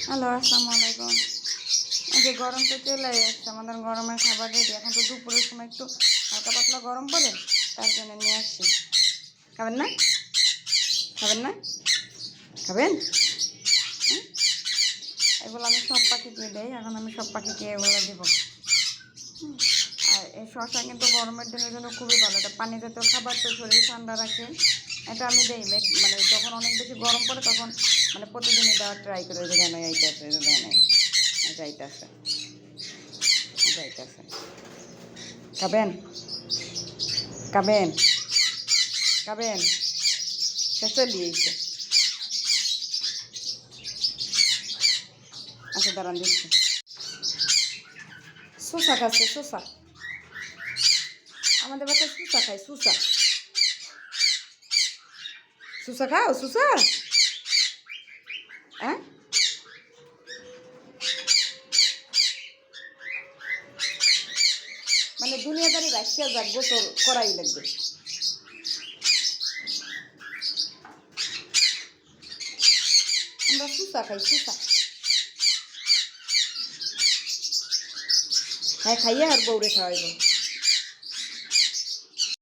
Hello, আসসালামু আলাইকুম। এই যে গরম তো চলে আসছে, আমাদের গরমের খাবার রেডি। এখন তো দুপুরের সময় একটু হালকা পাতলা গরম পড়ে, তার জন্য নিয়ে আসছি। খাবেন না? খাবেন না? খাবেন? হ্যাঁ, এগুলো আমি সব পাখিকে দেই। এখন আমি সব পাখিকে এগুলো দেবো। আর এই শসা কিন্তু গরমের দিনের জন্য খুবই ভালো। এটা পানি জাতীয় খাবার, তো শরীর ঠান্ডা রাখে। এটা আমি দেই মানে যখন অনেক বেশি গরম পড়ে তখন মানে প্রতিদিনই দেওয়ার ট্রাই করি। যে দেয় নাই, এইটা আছে, যে দেয় নাই, এইটা আছে, যাইতেছে। খাবেন? খাবেন? খাবেন? সে চলিয়েছে। আচ্ছা, দাঁড়ান দিচ্ছে। শসা খাচ্ছে, শসা। আমাদের বাচ্চা শসা খায়, শসা। শসা খাও, শসা? হ্যাঁ, মানে দুনিয়াদারি রাখিয়া যাক, গোসল করাই লাগবে। আমরা শসা খাই, শসা। হ্যাঁ, খাইয়া আর বউরে খাওয়াইব।